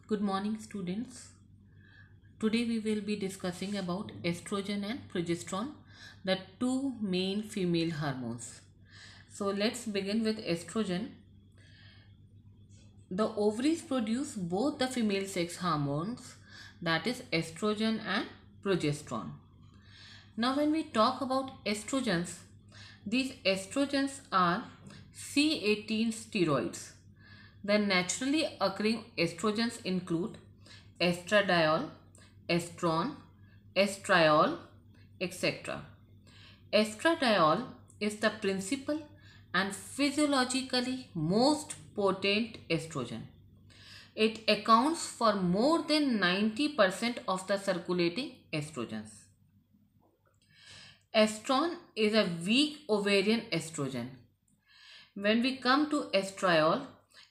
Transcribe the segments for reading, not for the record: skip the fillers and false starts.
Good morning, students. Today we will be discussing about estrogen and progesterone, the two main female hormones. So let's begin with estrogen. The ovaries produce both the female sex hormones, that is estrogen and progesterone. Now when we talk about estrogens, these estrogens are C18 steroids. The naturally occurring estrogens include estradiol, estrone, estriol, etc. Estradiol is the principal and physiologically most potent estrogen. It accounts for more than 90% of the circulating estrogens. Estrone is a weak ovarian estrogen. When we come to estriol,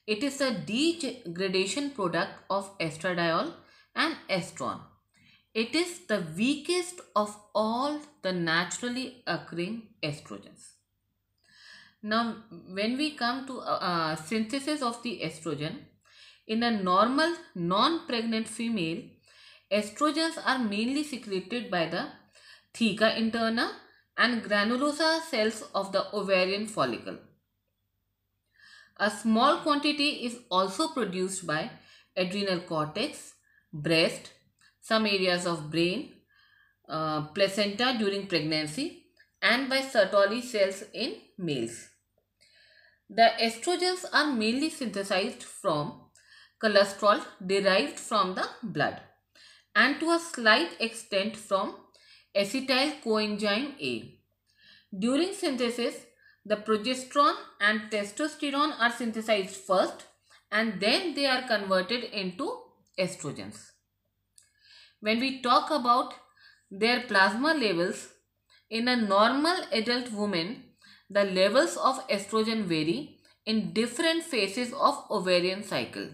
it is a degradation product of estradiol and estrone. It is the weakest of all the naturally occurring estrogens. Now, when we come to synthesis of the estrogen, in a normal non-pregnant female, estrogens are mainly secreted by the theca interna and granulosa cells of the ovarian follicle. A small quantity is also produced by adrenal cortex, breast, some areas of brain, placenta during pregnancy, and by Sertoli cells in males. The estrogens are mainly synthesized from cholesterol derived from the blood and to a slight extent from acetyl coenzyme A. During synthesis, the progesterone and testosterone are synthesized first and then they are converted into estrogens. When we talk about their plasma levels, in a normal adult woman, the levels of estrogen vary in different phases of ovarian cycle.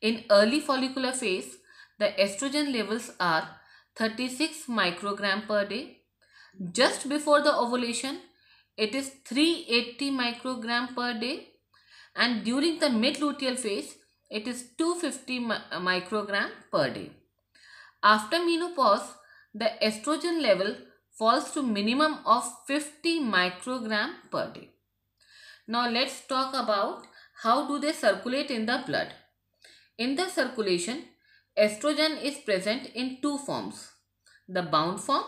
In early follicular phase, the estrogen levels are 36 microgram per day. Just before the ovulation, it is 380 microgram per day, and during the mid-luteal phase, it is 250 microgram per day. After menopause, the estrogen level falls to minimum of 50 microgram per day. Now let's talk about how do they circulate in the blood. In the circulation, estrogen is present in two forms, the bound form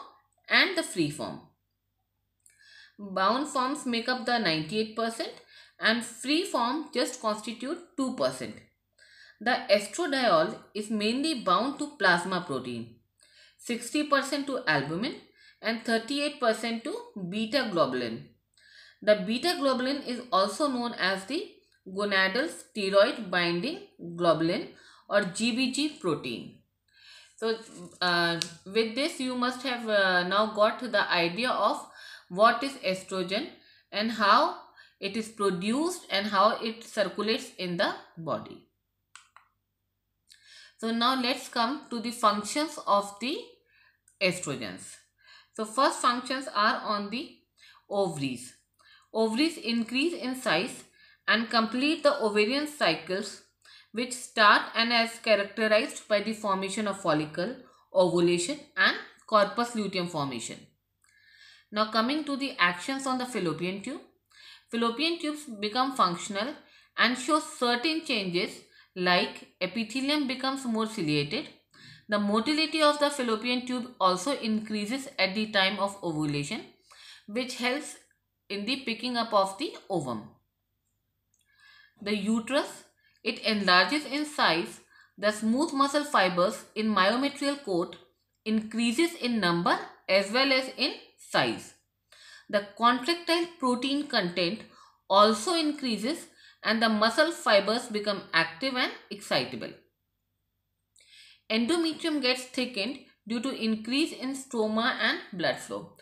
and the free form. Bound forms make up the 98% and free form just constitute 2%. The estradiol is mainly bound to plasma protein, 60% to albumin and 38% to beta globulin. The beta globulin is also known as the gonadal steroid binding globulin or GBG protein. So with this you must have now got the idea of what is estrogen and how it is produced and how it circulates in the body. So now let's come to the functions of the estrogens. So first functions are on the ovaries. Ovaries increase in size and complete the ovarian cycles which start and as characterized by the formation of follicle, ovulation and corpus luteum formation. Now coming to the actions on the fallopian tube. Fallopian tubes become functional and show certain changes like epithelium becomes more ciliated. The motility of the fallopian tube also increases at the time of ovulation, which helps in the picking up of the ovum. The uterus, it enlarges in size. The smooth muscle fibers in myometrial coat increases in number as well as in size. The contractile protein content also increases and the muscle fibers become active and excitable. Endometrium gets thickened due to increase in stroma and blood flow.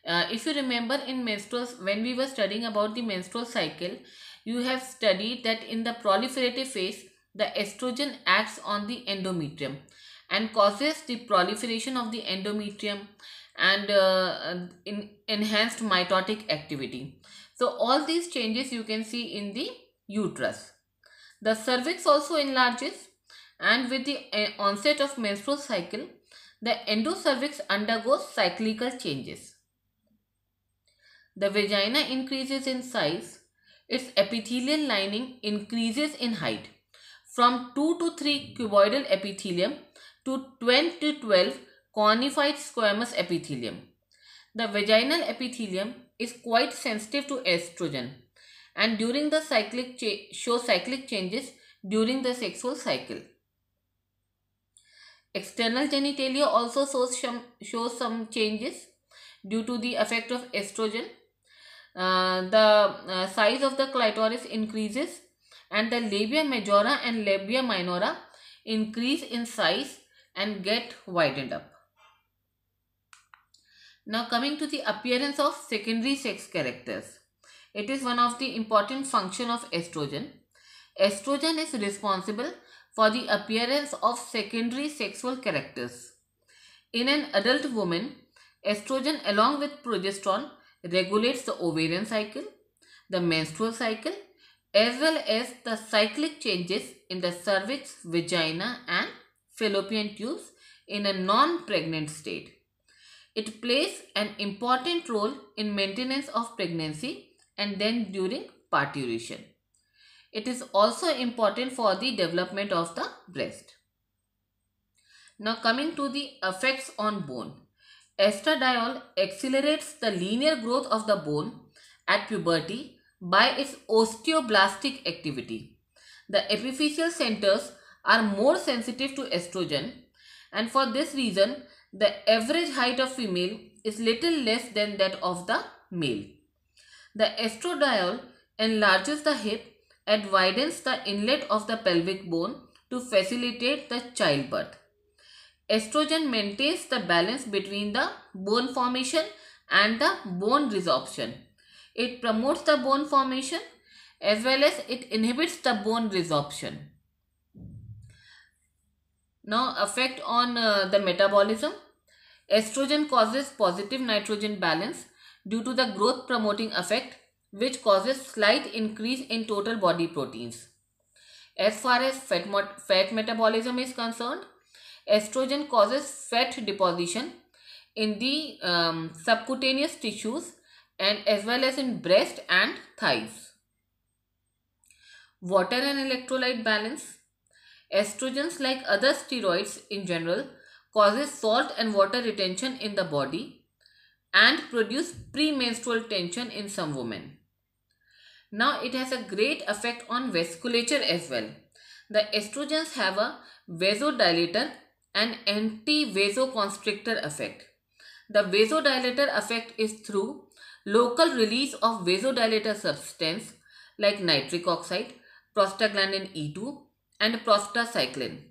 If you remember in menstruals, when we were studying about the menstrual cycle, you have studied that in the proliferative phase, the estrogen acts on the endometrium and causes the proliferation of the endometrium and enhanced mitotic activity. So all these changes you can see in the uterus. The cervix also enlarges and with the onset of menstrual cycle, the endocervix undergoes cyclical changes. The vagina increases in size, its epithelial lining increases in height from 2 to 3 cuboidal epithelium to 10 to 12 conified squamous epithelium. The vaginal epithelium is quite sensitive to estrogen and during the shows cyclic changes during the sexual cycle. External genitalia also shows some changes due to the effect of estrogen. The size of the clitoris increases and the labia majora and labia minora increase in size and get widened up. Now coming to the appearance of secondary sex characters. It is one of the important function of estrogen. Estrogen is responsible for the appearance of secondary sexual characters. In an adult woman, estrogen along with progesterone regulates the ovarian cycle, the menstrual cycle, as well as the cyclic changes in the cervix, vagina and fallopian tubes in a non-pregnant state. It plays an important role in maintenance of pregnancy and then during parturition. It is also important for the development of the breast. Now coming to the effects on bone. Estradiol accelerates the linear growth of the bone at puberty by its osteoblastic activity. The epiphyseal centers are more sensitive to estrogen and for this reason the average height of female is little less than that of the male. The estradiol enlarges the hip and widens the inlet of the pelvic bone to facilitate the childbirth. Estrogen maintains the balance between the bone formation and the bone resorption. It promotes the bone formation as well as it inhibits the bone resorption. Now effect on the metabolism. Estrogen causes positive nitrogen balance due to the growth promoting effect which causes slight increase in total body proteins. As far as fat metabolism is concerned, estrogen causes fat deposition in the subcutaneous tissues and as well as in breast and thighs. Water and electrolyte balance. Estrogens, like other steroids in general, causes salt and water retention in the body and produce premenstrual tension in some women. Now it has a great effect on vasculature as well. The estrogens have a vasodilator and anti-vasoconstrictor effect. The vasodilator effect is through local release of vasodilator substance like nitric oxide, prostaglandin E2 and prostacyclin.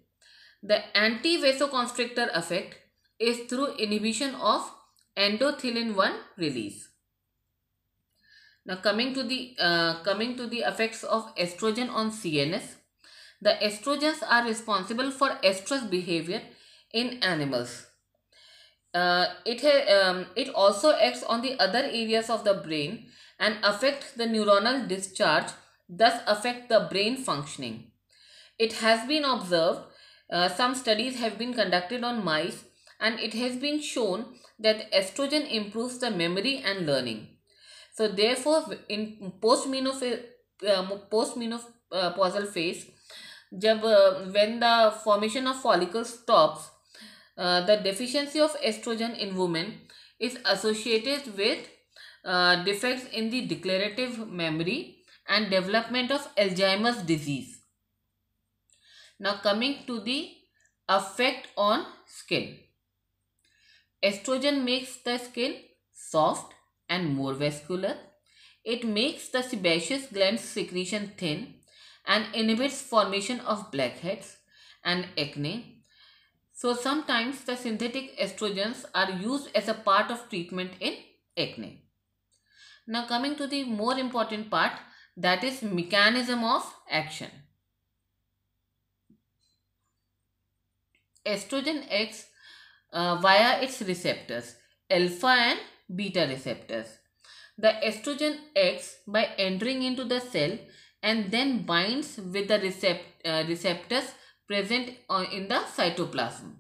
The anti-vasoconstrictor effect is through inhibition of endothelin-1 release. Now coming to the effects of estrogen on CNS. The estrogens are responsible for estrous behavior in animals. It also acts on the other areas of the brain and affects the neuronal discharge, thus affect the brain functioning. It has been observed, some studies have been conducted on mice and it has been shown that estrogen improves the memory and learning. So therefore in postmenopausal phase, when the formation of follicles stops, the deficiency of estrogen in women is associated with defects in the declarative memory and development of Alzheimer's disease. Now coming to the effect on skin. Estrogen makes the skin soft and more vascular. It makes the sebaceous glands secretion thin and inhibits formation of blackheads and acne. So sometimes the synthetic estrogens are used as a part of treatment in acne. Now coming to the more important part, that is mechanism of action. Estrogen acts via its receptors, alpha and beta receptors. The estrogen acts by entering into the cell and then binds with the receptors present in the cytoplasm.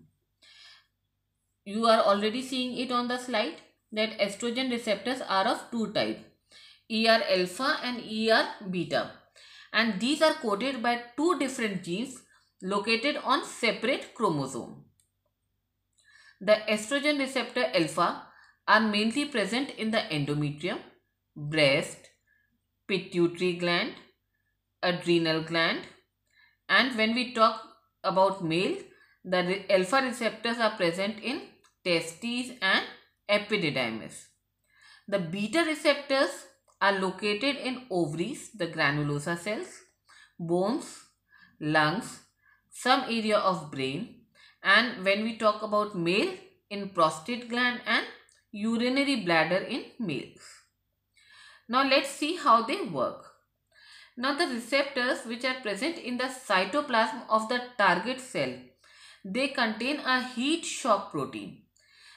You are already seeing it on the slide that estrogen receptors are of two types, ER alpha and ER beta, and these are coded by two different genes located on separate chromosomes. The estrogen receptor alpha are mainly present in the endometrium, breast, pituitary gland, adrenal gland, and when we talk about male, the alpha receptors are present in testes and epididymis. The beta receptors are located in ovaries, the granulosa cells, bones, lungs, some area of brain, and when we talk about male, in prostate gland and urinary bladder in males. Now let's see how they work. Now the receptors which are present in the cytoplasm of the target cell, they contain a heat shock protein.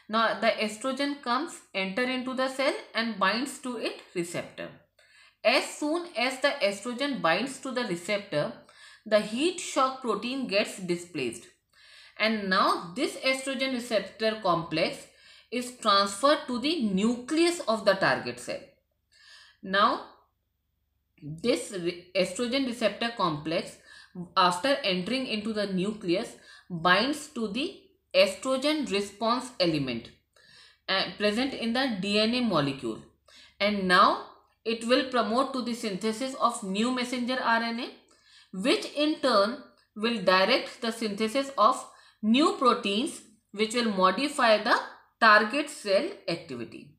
Now the estrogen enter into the cell and binds to its receptor. As soon as the estrogen binds to the receptor, the heat shock protein gets displaced. And now this estrogen receptor complex is transferred to the nucleus of the target cell. Now this estrogen receptor complex, after entering into the nucleus, binds to the estrogen response element present in the DNA molecule, and now it will promote to the synthesis of new messenger RNA, which in turn will direct the synthesis of new proteins which will modify the target cell activity.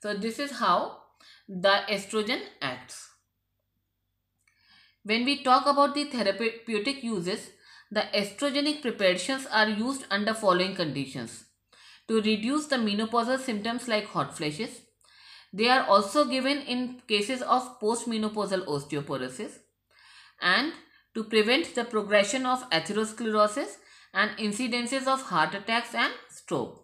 So this is how the estrogen acts. When we talk about the therapeutic uses, the estrogenic preparations are used under following conditions: to reduce the menopausal symptoms like hot flashes. They are also given in cases of postmenopausal osteoporosis, and to prevent the progression of atherosclerosis and incidences of heart attacks and stroke.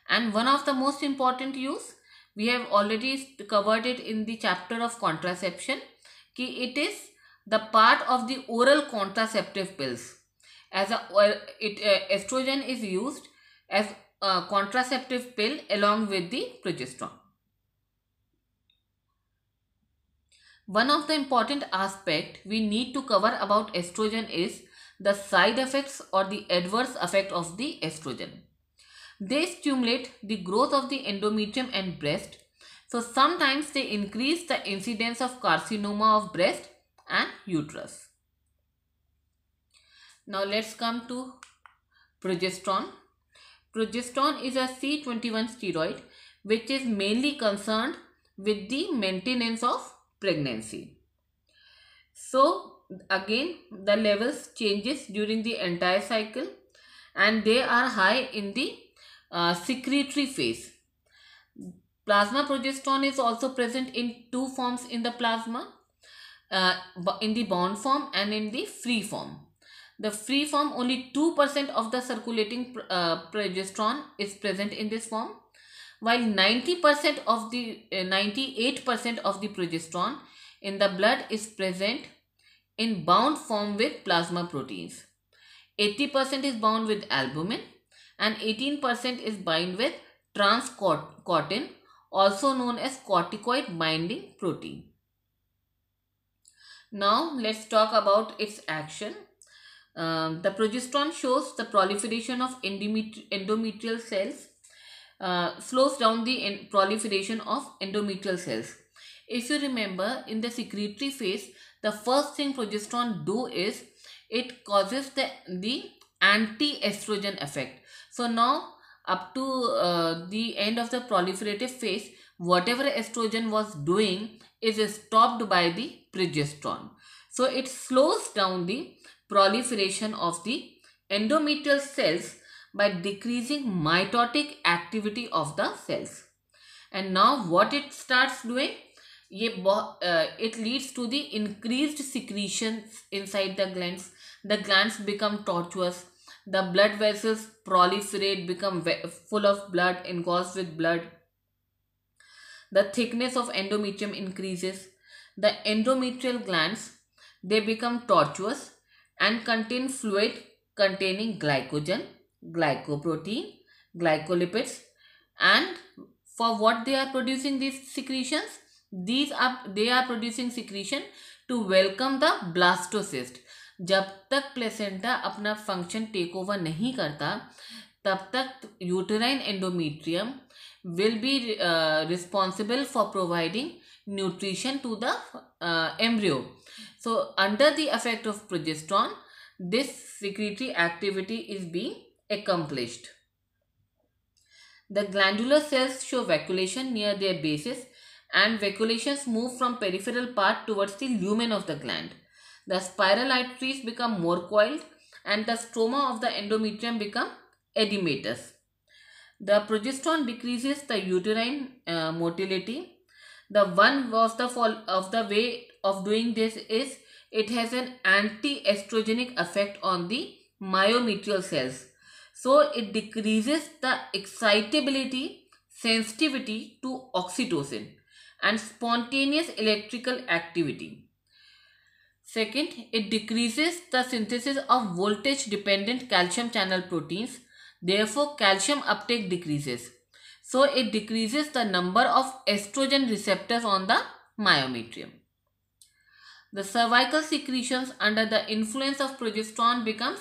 And one of the most important use, we have already covered it in the chapter of contraception, कि it is the part of the oral contraceptive pills. As estrogen is used as a contraceptive pill along with the progesterone. One of the important aspect we need to cover about estrogen is the side effects or the adverse effect of the estrogen. They stimulate the growth of the endometrium and breast. So sometimes they increase the incidence of carcinoma of breast and uterus. Now let's come to progesterone. Progesterone is a C21 steroid which is mainly concerned with the maintenance of pregnancy. So again, the levels changes during the entire cycle and they are high in the secretory phase. Plasma progesterone is also present in two forms in the plasma, in the bound form and in the free form. The free form, only 2% of the circulating progesterone is present in this form, while 90% of the 98% of the progesterone in the blood is present in bound form with plasma proteins. 80% is bound with albumin and 18% is bind with transcortin, also known as corticoid binding protein. Now let's talk about its action. The progesterone shows the proliferation of endometrial cells, slows down the proliferation of endometrial cells. If you remember, in the secretory phase, the first thing progesterone do is it causes the anti-estrogen effect. So now up to the end of the proliferative phase, whatever estrogen was doing is stopped by the progesterone. So it slows down the proliferation of the endometrial cells by decreasing mitotic activity of the cells. And now what it starts doing? It leads to the increased secretions inside the glands. The glands become tortuous. The blood vessels proliferate, become full of blood, engulfed with blood. The thickness of endometrium increases. The endometrial glands, they become tortuous and contain fluid containing glycogen, glycoprotein, glycolipids, and for what they are producing these secretions? They are producing secretion to welcome the blastocyst. जब तक placenta अपना function take over नहीं करता तब तक uterine endometrium will be responsible for providing nutrition to the embryo. So under the effect of progesterone, this secretory activity is being accomplished. The glandular cells show vacuolation near their bases, and vacuolations move from peripheral part towards the lumen of the gland. The spiral arteries become more coiled and the stroma of the endometrium become edematous. The progesterone decreases the uterine motility. The one of the way of doing this is it has an anti-estrogenic effect on the myometrial cells. So it decreases the excitability, sensitivity to oxytocin and spontaneous electrical activity. Second, it decreases the synthesis of voltage-dependent calcium channel proteins. Therefore, calcium uptake decreases. So, it decreases the number of estrogen receptors on the myometrium. The cervical secretions under the influence of progesterone becomes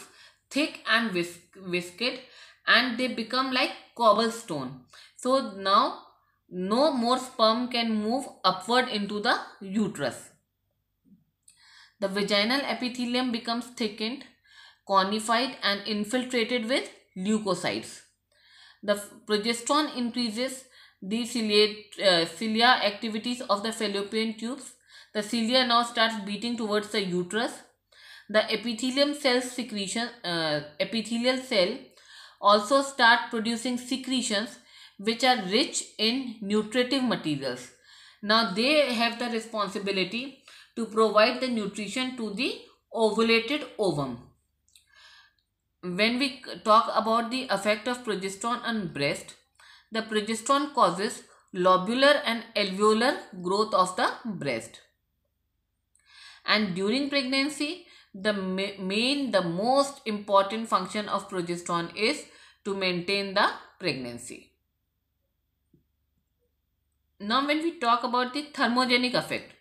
thick and viscid, and they become like cobblestone. So, now no more sperm can move upward into the uterus. The vaginal epithelium becomes thickened, conified and infiltrated with leukocytes. The progesterone increases the cilia activities of the fallopian tubes. The cilia now starts beating towards the uterus. The epithelial cell also start producing secretions which are rich in nutritive materials. Now they have the responsibility to provide the nutrition to the ovulated ovum. When we talk about the effect of progesterone on breast, the progesterone causes lobular and alveolar growth of the breast. And during pregnancy, the most important function of progesterone is to maintain the pregnancy. Now when we talk about the thermogenic effect,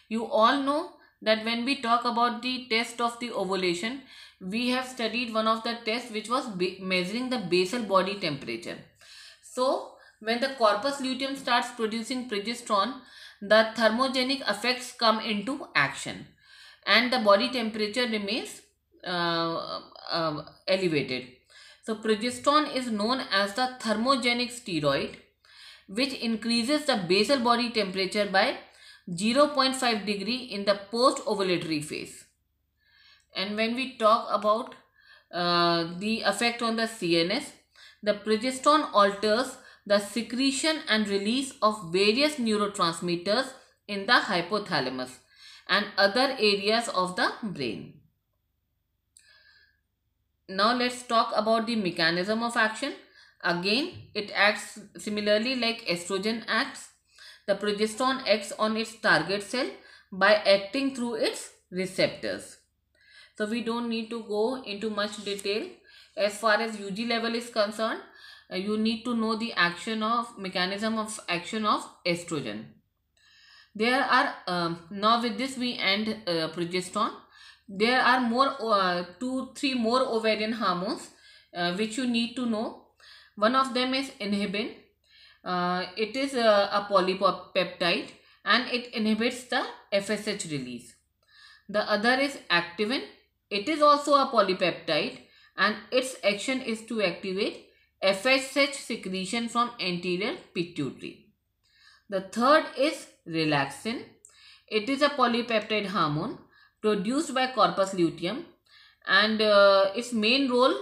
you all know that when we talk about the test of the ovulation, we have studied one of the tests which was measuring the basal body temperature. So when the corpus luteum starts producing progesterone, the thermogenic effects come into action and the body temperature remains elevated. So progesterone is known as the thermogenic steroid, which increases the basal body temperature by 0.5 degree in the post-ovulatory phase. And when we talk about the effect on the CNS, the progesterone alters the secretion and release of various neurotransmitters in the hypothalamus and other areas of the brain. Now let's talk about the mechanism of action. Again, it acts similarly like estrogen acts. The progesterone acts on its target cell by acting through its receptors. So we don't need to go into much detail. As far as UG level is concerned, you need to know the mechanism of action of estrogen. There are, now with this we end progesterone. There are more 2-3 more ovarian hormones which you need to know. One of them is inhibin. It is a polypeptide and it inhibits the FSH release. The other is activin. It is also a polypeptide and its action is to activate FSH secretion from anterior pituitary. The third is relaxin. It is a polypeptide hormone produced by corpus luteum and its main role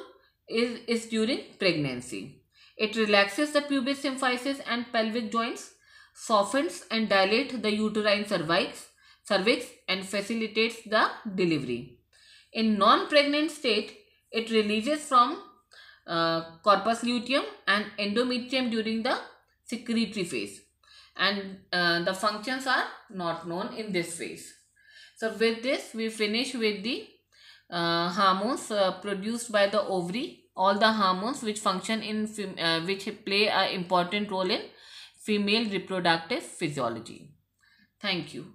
is during pregnancy. It relaxes the pubis symphysis and pelvic joints, softens and dilates the uterine cervix and facilitates the delivery. In non-pregnant state, it releases from corpus luteum and endometrium during the secretory phase, and the functions are not known in this phase. So with this we finish with the hormones produced by the ovary, all the hormones which function in which play an important role in female reproductive physiology. Thank you.